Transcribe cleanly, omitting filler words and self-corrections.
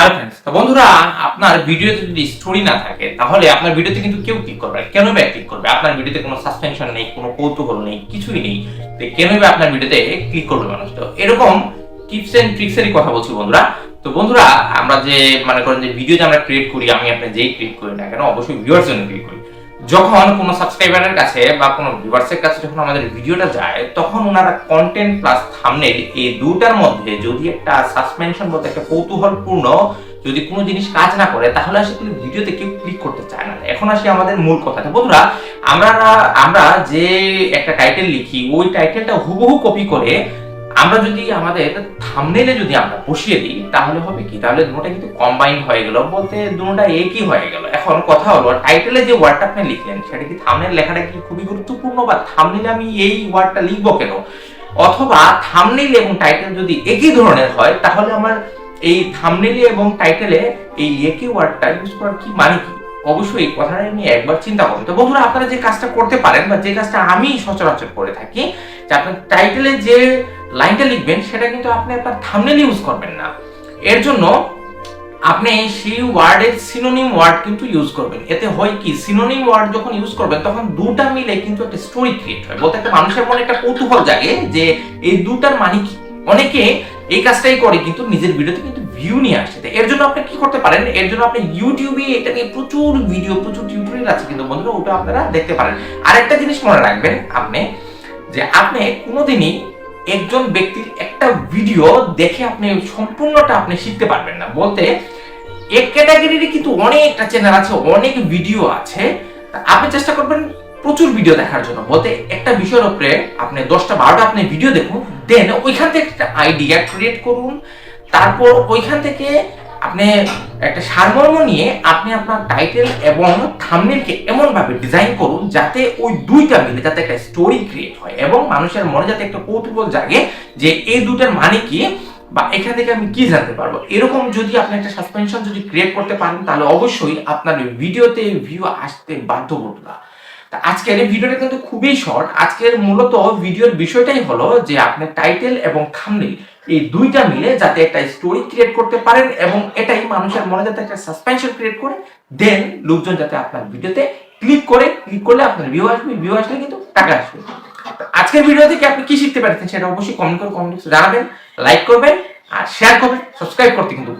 Hello friends, তো বন্ধুরা আপনার ভিডিওতে যদি স্টোরি না থাকে তাহলে আপনার ভিডিওতে কিন্তু কেউ ক্লিক করবে না। কেন বা ক্লিক করবে? আপনার ভিডিওতে কোনো সাসপেনশন নেই, কোনো কৌতূহল নেই, কিছুই নেই। তো কেন বা আপনার ভিডিওতে ক্লিক করবে মানুষ? তো এরকম টিপস এন্ড ট্রিক্স এরই কথা বলছি বন্ধুরা। তো বন্ধুরা আমরা যে মনে করেন যে ভিডিও যে আমরা ক্রিয়েট করি, আমি আপনি যেই ক্রিয়েট করি না কেন অবশ্যই ভিউয়ার্স জন্য ক্রিয়েট করি। যখন কোনো সাবস্ক্রাইবারের কাছে বা কোনো ভিউয়ার্সের কাছে যখন আমাদের ভিডিওটা যায়, তখন ওনারা কন্টেন্ট প্লাস থাম্বনেল এই দুটার মধ্যে যদি একটা সাসপেনশন বলতে একটা কৌতূহলপূর্ণ যদি কোনো জিনিস কাজ না করে তাহলে আসলে ভিডিওতে কেউ ক্লিক করতে চায় না। এখন আসি আমাদের মূল কথাটা বন্ধুরা, আমরা যে একটা টাইটেল লিখি ওই টাইটেলটা হুবহু কপি করে আমরা যদি আমাদের থাম্বনেলে যদি আমরা বসিয়ে দিই তাহলে হবে কি? তাহলে দুটোটা কিন্তু কম্বাইন হয়ে গেল, বলতে দুটোটা একই হয়ে গেল। এখন কথা হলো টাইটেলে যে ওয়ার্ডটা আপনি লিখলেন সেটা কি থাম্বনেল লেখাটা কি খুবই গুরুত্বপূর্ণ, বা থাম্বনেলে আমি এই ওয়ার্ডটা লিখবো কেন? অথবা থাম্বনেল এবং টাইটেল যদি একই ধরনের হয় তাহলে আমার এই থাম্বনেলে এবং টাইটেলে এই একই ওয়ার্ডটা ইউজ করার কি মানে কি? অবশ্যই এই কথাটা নিয়ে একবার চিন্তা করুন। তো বন্ধুরা আপনারা যে কাজটা করতে পারেন বা যে কাজটা আমি সচরাচর করে থাকি, যে আপনার টাইটেলে যে লাইনটা লিখবেন সেটা কিন্তু আপনি আপনার থাম্বনেল ইউজ করবেন না। এর জন্য আপনি সেই ওয়ার্ডের সিনোনিম ওয়ার্ড কিন্তু ইউজ করবেন। এতে হয় কি, সিনোনিম ওয়ার্ড যখন ইউজ করবেন তখন দুটা মিলে কিন্তু একটা স্টোরি ক্রিয়েট হয়, বলতে একটা মানুষের মনে একটা কৌতূহল জাগে যে এই দুটার মানে কি। অনেকে এই কাজটাই করে কিন্তু নিজের ভিডিওতে কিন্তু ভিউ নিয়ে আসে। এর জন্য আপনি কি করতে পারেন, এর জন্য আপনি ইউটিউবে এটা নিয়ে প্রচুর ভিডিও প্রচুর টিউটোরিয়াল আছে কিন্তু বন্ধুরা, ওটা আপনারা দেখতে পারেন। আরেকটা জিনিস মনে রাখবেন আপনি, যে আপনি কোনোদিনই একজন ব্যক্তির একটা ভিডিও দেখে আপনি সম্পূর্ণটা আপনি শিখতে পারবেন না। বলতে এক ক্যাটাগরির কিন্তু অনেকটা চ্যানেল আছে, অনেক ভিডিও আছে, আপনি চেষ্টা করবেন প্রচুর ভিডিও দেখার জন্য। বলতে একটা বিষয়ের উপরে আপনি 10টা 12টা আপনি ভিডিও দেখুন, দেন ওইখান থেকে একটা আইডিয়া ক্রিয়েট করুন, তারপর ওইখান থেকে আপনি একটা সারমর্ম নিয়ে আপনি আপনার টাইটেল এবং থাম্বনেলকে এমন ভাবে ডিজাইন করুন যাতে ওই দুইটা মিলে যাতে একটা স্টোরি ক্রিয়েট হয় এবং মানুষের মনে যাতে একটা কৌতূহল জাগে যে এই দুটার মানে কি, বা এখান থেকে আমি কি জানতে পারবো। এরকম যদি আপনি একটা সাসপেনশন যদি ক্রিয়েট করতে পারেন তাহলে অবশ্যই আপনার ভিডিওতে ভিউ আসতে বাধ্য বন্ধুরা। আজকের এই ভিডিওটা কিন্তু খুবই শর্ট। আজকের মূলত ভিডিওর বিষয়টাই হলো যে আপনি টাইটেল এবং থাম্বনেল এই দুইটা মিলে যাতে একটা স্টোরি ক্রিয়েট করতে পারেন এবং এটাই মানুষের মনে যাতে একটা সাসপেনশন ক্রিয়েট করে, দেন লোকজন যাতে আপনার ভিডিওতে ক্লিক করলে আপনার ভিউ আসবে, ভিউ আসলে কিন্তু টাকা আসবে। আজকের ভিডিও থেকে আপনি কি শিখতে পারছেন সেটা অবশ্যই কমেন্ট করে জানাবেন, লাইক করবেন আর শেয়ার করবেন, সাবস্ক্রাইব করতে কিন্তু